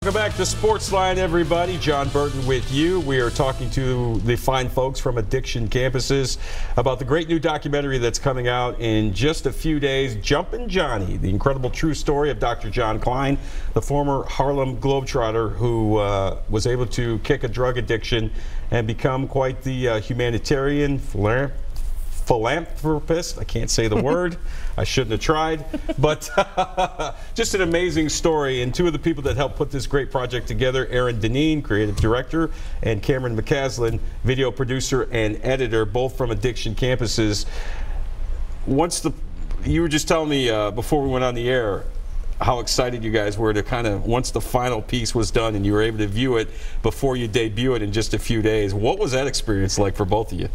Welcome back to Sportsline, everybody. Jon Burton with you. We are talking to the fine folks from Addiction Campuses about the great new documentary that's coming out in just a few days, Jumpin' Johnny, the incredible true story of Dr. Jon Kline, the former Harlem Globetrotter who was able to kick a drug addiction and become quite the humanitarian philanthropist. I can't say the word. I shouldn't have tried, but just an amazing story. And two of the people that helped put this great project together, Aaron Deneen, creative director, and Cameron McCaslin, video producer and editor, both from Addiction Campuses. You were just telling me before we went on the air how excited you guys were to kind of, once the final piece was done and you were able to view it before you debut it in just a few days. What was that experience like for both of you?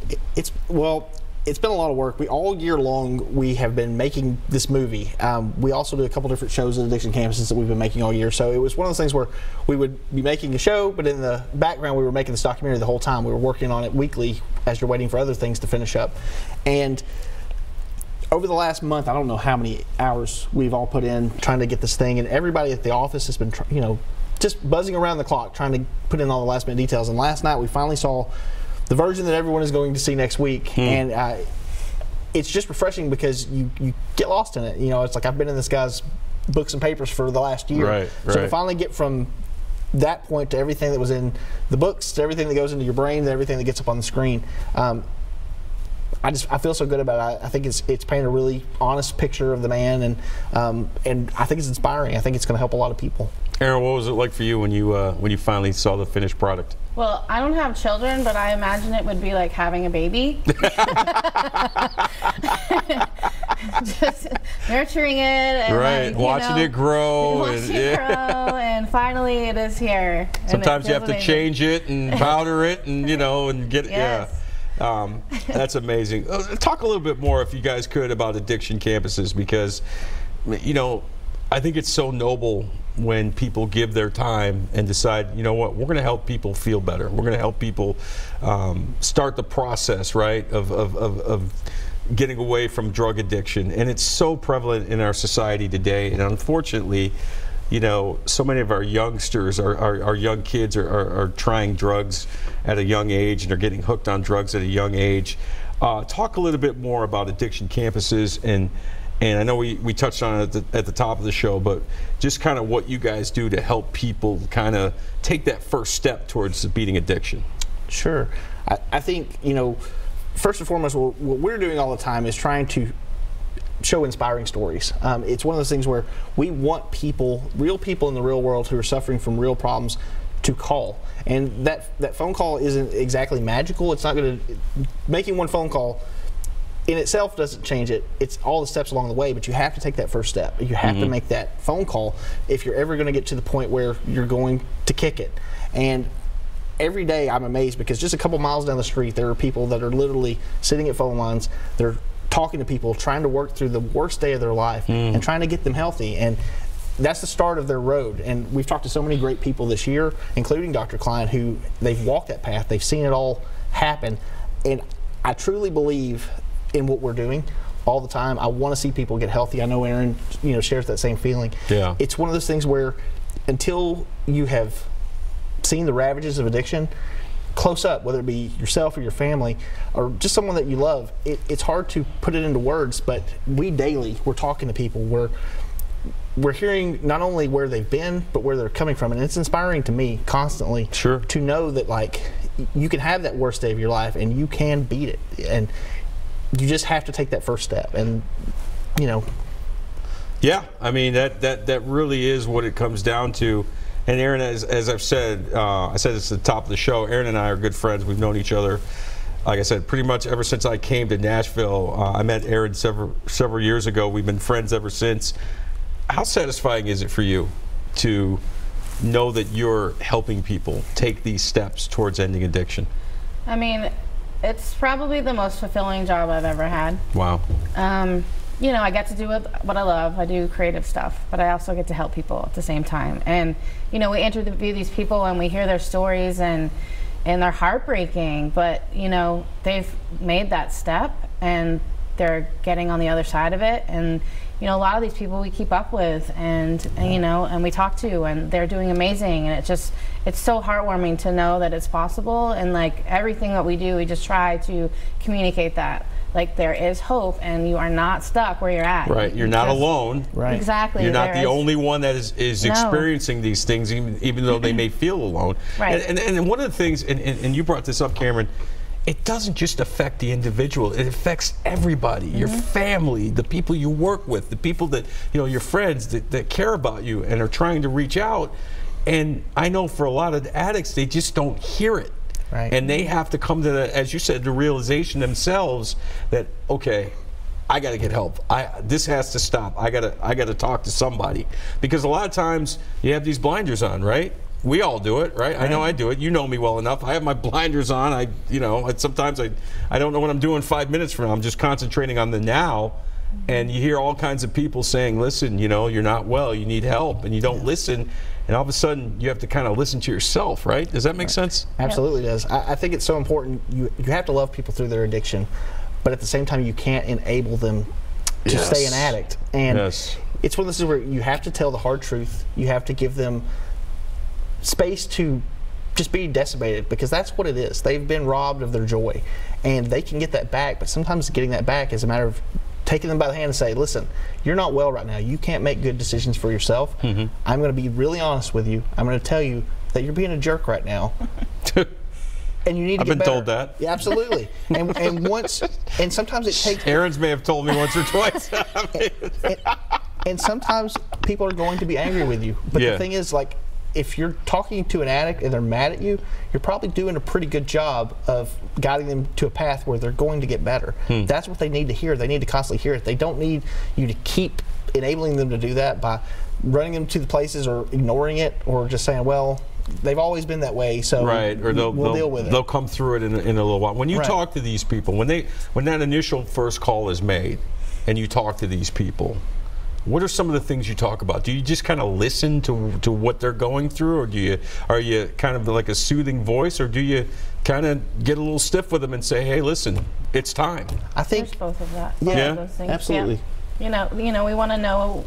It's been a lot of work. All year long we have been making this movie. We also do a couple different shows at Addiction Campuses that we've been making all year. So it was one of those things where we would be making a show, but in the background we were making this documentary the whole time. We were working on it weekly as you're waiting for other things to finish up. And over the last month, I don't know how many hours we've all put in trying to get this thing, and everybody at the office has been, just buzzing around the clock trying to put in all the last minute details. And last night we finally saw the version that everyone is going to see next week, and it's just refreshing because you get lost in it. It's like I've been in this guy's books and papers for the last year. Right. So to finally get from that point to everything that was in the books, to everything that goes into your brain, to everything that gets up on the screen, I feel so good about it. I think it's painting a really honest picture of the man, and I think it's inspiring. I think it's going to help a lot of people. Aaron, what was it like for you when you finally saw the finished product? Well, I don't have children, but I imagine it would be like having a baby. Just nurturing it and watching it grow. And finally it is here. Sometimes you have to change it and powder it and and get it. Yes. Yeah. That's amazing. Talk a little bit more, if you guys could, about Addiction Campuses, because I think it's so noble when people give their time and decide, you know what, we're going to help people feel better. We're going to help people start the process, right, of getting away from drug addiction. And it's so prevalent in our society today. And unfortunately, so many of our youngsters, our young kids are trying drugs at a young age, and they're getting hooked on drugs at a young age. Talk a little bit more about Addiction Campuses, and I know we touched on it at the top of the show, but just kind of what you guys do to help people kind of take that first step towards beating addiction. Sure. I think, first and foremost, what we're doing all the time is trying to show inspiring stories. It's one of those things where we want real people in the real world who are suffering from real problems to call. And that phone call isn't exactly magical. It's not going to, making one phone call in itself doesn't change it. It's all the steps along the way, but you have to take that first step. You have to make that phone call if you're ever going to get to the point where you're going to kick it. And every day I'm amazed, because just a couple miles down the street there are people that are literally sitting at phone lines. They're talking to people, trying to work through the worst day of their life and trying to get them healthy. And that's the start of their road. And we've talked to so many great people this year, including Dr. Kline, who they've walked that path. They've seen it all happen. And I truly believe in what we're doing all the time. I want to see people get healthy. I know Aaron, shares that same feeling. Yeah. It's one of those things where until you have seen the ravages of addiction close up, whether it be yourself or your family or just someone that you love, it's hard to put it into words. But we're talking to people. We're hearing not only where they've been, but where they're coming from. And it's inspiring to me constantly to know that, like, you can have that worst day of your life and you can beat it. And you just have to take that first step. And, Yeah, I mean, that really is what it comes down to. And Aaron, as I've said, I said this at the top of the show, Aaron and I are good friends. We've known each other, like I said, pretty much ever since I came to Nashville. I met Aaron several years ago. We've been friends ever since. How satisfying is it for you to know that you're helping people take these steps towards ending addiction? I mean, it's probably the most fulfilling job I've ever had. Wow. I get to do what I love. I do creative stuff, but I also get to help people at the same time. And, we interview these people and we hear their stories, and they're heartbreaking, but, they've made that step and they're getting on the other side of it. And, you know, a lot of these people we keep up with, and you know, and we talk to, and they're doing amazing, and it's so heartwarming to know that it's possible. And like everything that we do, we just try to communicate that. Like there is hope, and you are not stuck where you're at. Right, you're not alone. Right, exactly. You're not the only one that is experiencing these things, even though they may feel alone. Right. And one of the things, and you brought this up, Cameron, it doesn't just affect the individual; it affects everybody. Your family, the people you work with, the people that your friends that care about you and are trying to reach out. And I know for a lot of addicts, they just don't hear it. Right. And they have to come to the, as you said, the realization themselves that, okay, I got to get help. This has to stop. I got to talk to somebody, because a lot of times you have these blinders on, right? We all do it, right? I know I do it. You know me well enough. I have my blinders on. Sometimes I don't know what I'm doing 5 minutes from now. I'm just concentrating on the now. And you hear all kinds of people saying, listen, you're not well, you need help, and you don't listen. And all of a sudden, you have to kind of listen to yourself, right? Does that make sense? Absolutely does. I think it's so important. You have to love people through their addiction, but at the same time, you can't enable them to stay an addict. And it's one of those where you have to tell the hard truth. You have to give them space to just be decimated, because that's what it is. They've been robbed of their joy, and they can get that back, but sometimes getting that back is a matter of taking them by the hand and say, listen, you're not well right now. You can't make good decisions for yourself. I'm going to be really honest with you. I'm going to tell you that you're being a jerk right now. And you need to get better. I've been told that. Yeah, absolutely. And sometimes it takes... Aaron's may have told me once or twice. and sometimes people are going to be angry with you. But the thing is, like, if you're talking to an addict and they're mad at you, you're probably doing a pretty good job of guiding them to a path where they're going to get better. That's what they need to hear. They need to constantly hear it. They don't need you to keep enabling them to do that by running them to the places or ignoring it, or just saying, well, they've always been that way, so we'll deal with it. They'll come through it in a little while. When you talk to these people, when that initial first call is made and you talk to these people, what are some of the things you talk about? Do you just kind of listen to what they're going through, or are you kind of like a soothing voice, or do you kind of get a little stiff with them and say, hey, listen, it's time? I think there's both of that. Yeah, of those things. Absolutely. Yeah. We want to know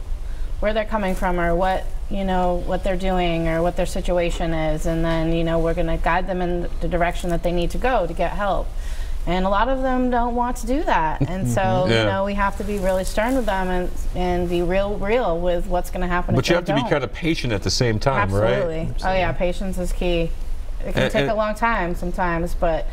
where they're coming from, or what they're doing, or what their situation is, and then we're going to guide them in the direction that they need to go to get help. And a lot of them don't want to do that, and so we have to be really stern with them and be real with what's going to happen. But you have to be kind of patient at the same time, right? Absolutely. Oh yeah, patience is key. It can take a long time sometimes, but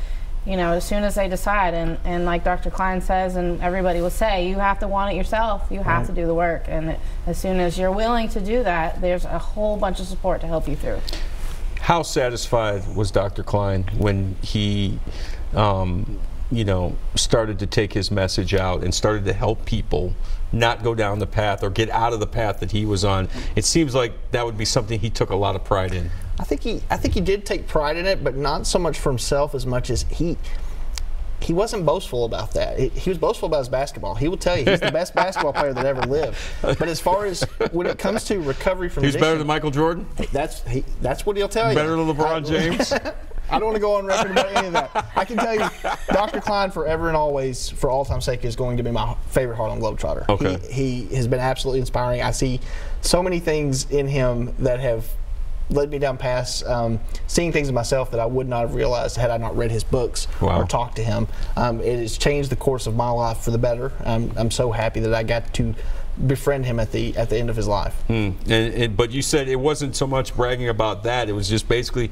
as soon as they decide, and like Dr. Kline says, and everybody will say, you have to want it yourself. You have to do the work, and as soon as you're willing to do that, there's a whole bunch of support to help you through. How satisfied was Dr. Kline when he started to take his message out and started to help people not go down the path or get out of the path that he was on? It seems like that would be something he took a lot of pride in. I think he did take pride in it, but not so much for himself as much as he wasn't boastful about that. He was boastful about his basketball. He will tell you he's the best basketball player that ever lived. But as far as when it comes to recovery from addiction, better than Michael Jordan? That's what he'll tell you. Better than LeBron James? I don't want to go on record about any of that. I can tell you, Dr. Kline, forever and always, for all time's sake, is going to be my favorite Harlem Globetrotter. Okay. He has been absolutely inspiring. I see so many things in him that have led me down paths, seeing things in myself that I would not have realized had I not read his books or talked to him. It has changed the course of my life for the better. I'm so happy that I got to befriend him at the end of his life. But you said it wasn't so much bragging about that. It was just basically,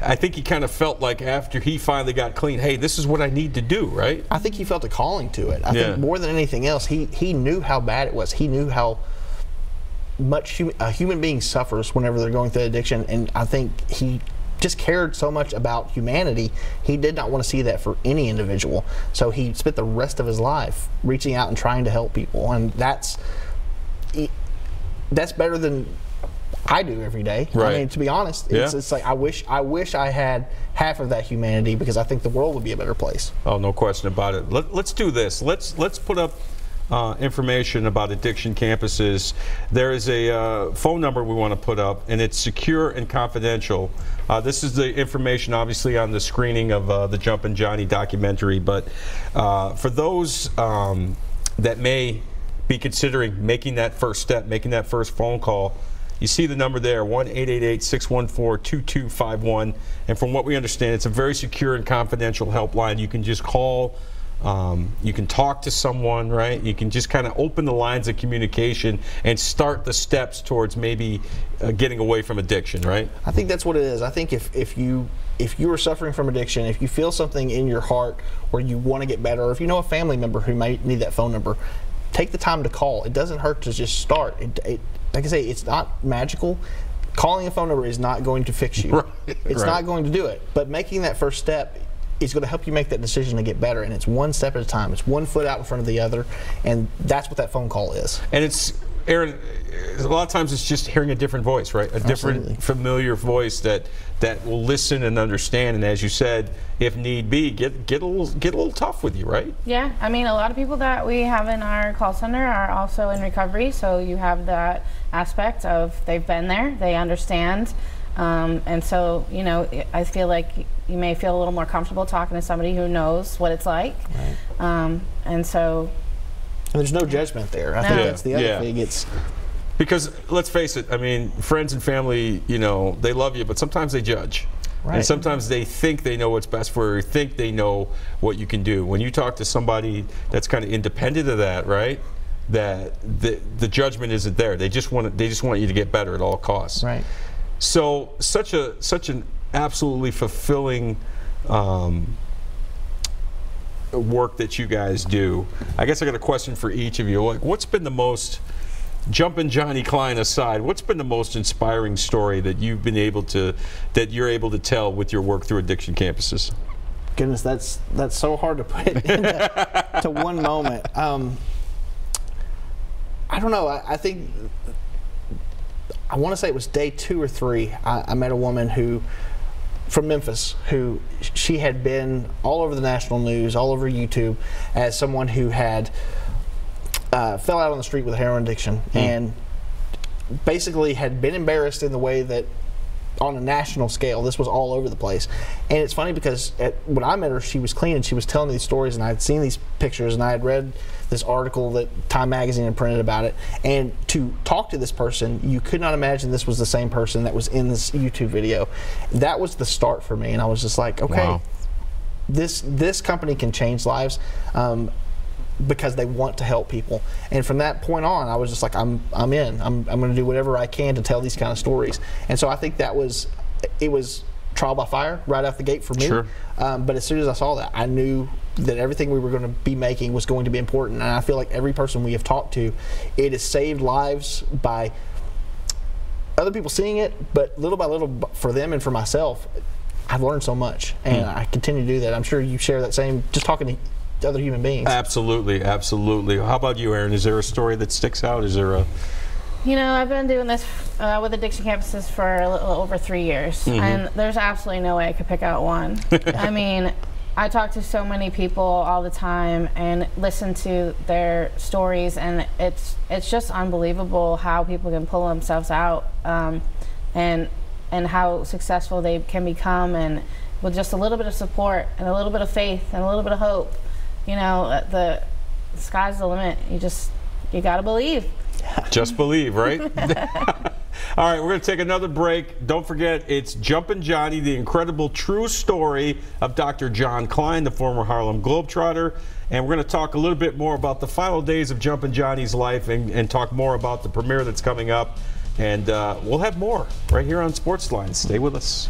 I think he kind of felt like after he finally got clean, hey, this is what I need to do, right? I think he felt a calling to it. I think more than anything else, he knew how bad it was. He knew how much a human being suffers whenever they're going through addiction, and I think he just cared so much about humanity. He did not want to see that for any individual, so he spent the rest of his life reaching out and trying to help people, and that's better than I do every day. Right. I mean, to be honest, it's like I wish I had half of that humanity, because I think the world would be a better place. Oh, no question about it. Let's do this. Let's put up information about addiction campuses. There is a phone number we want to put up, and it's secure and confidential. This is the information obviously on the screening of the Jumpin' Johnny documentary, but for those that may be considering making that first step, making that first phone call. You see the number there, 1-888-614-2251. And from what we understand, it's a very secure and confidential helpline. You can just call. You can talk to someone, right? You can just kind of open the lines of communication and start the steps towards maybe getting away from addiction, right? I think that's what it is. I think if you are suffering from addiction, if you feel something in your heart where you want to get better, or if you know a family member who might need that phone number, take the time to call. It doesn't hurt to just start. Like I say, it's not magical. Calling a phone number is not going to fix you. Right, it's not going to do it. But making that first step is going to help you make that decision to get better, and it's one step at a time. It's one foot out in front of the other, and that's what that phone call is. And it's, Aaron, a lot of times it's just hearing a different voice, right? A different, familiar voice that will listen and understand. And as you said, if need be, get a little tough with you, right? Yeah, I mean, a lot of people that we have in our call center are also in recovery, so you have that aspect of they've been there, they understand. And so, you know, I feel like you may feel a little more comfortable talking to somebody who knows what it's like. Right. And there's no judgment there. I think that's the other thing. Because let's face it, I mean, friends and family, you know, they love you, but sometimes they judge. Right. And sometimes they think they know what's best for you, think they know what you can do. When you talk to somebody that's kind of independent of that, right? That the judgment isn't there. They just want you to get better at all costs. Right. So such an absolutely fulfilling work that you guys do. I guess I got a question for each of you. Like, what's been the most, Jumpin' Johnny Kline aside, what's been the most inspiring story that you're able to tell with your work through addiction campuses? Goodness, that's so hard to put into one moment. I don't know. I think I want to say it was day 2 or 3. I met a woman from Memphis who she had been all over the national news, all over YouTube, as someone who had fell out on the street with heroin addiction and basically had been embarrassed in the way that on a national scale, this was all over the place. And it's funny because when I met her, she was clean and she was telling these stories, and I had seen these pictures and I had read this article that Time Magazine had printed about it. And to talk to this person, you could not imagine this was the same person that was in this YouTube video. That was the start for me, and I was just like, okay, wow. This company can change lives. Because they want to help people, and from that point on, I was just like, I'm in. I'm going to do whatever I can to tell these kind of stories. And so I think it was trial by fire right out the gate for me. Sure. But as soon as I saw that, I knew that everything we were going to be making was going to be important. And I feel like every person we have talked to, it has saved lives by other people seeing it, but little by little for them and for myself, I've learned so much, and I continue to do that. I'm sure you share that same, just talking to other human beings. Absolutely, absolutely. How about you, Aaron? Is there a story that sticks out? Is there a... You know, I've been doing this with addiction campuses for a little over 3 years, and there's absolutely no way I could pick out one. I mean, I talk to so many people all the time and listen to their stories, and it's just unbelievable how people can pull themselves out, and how successful they can become, and with just a little bit of support and a little bit of faith and a little bit of hope. You know, the sky's the limit. You gotta believe. Just believe, right? All right, we're gonna take another break. Don't forget, it's Jumpin' Johnny, the incredible true story of Dr. Jon Kline, the former Harlem Globetrotter. And we're gonna talk a little bit more about the final days of Jumpin' Johnny's life and talk more about the premiere that's coming up. And we'll have more right here on Sportsline. Stay with us.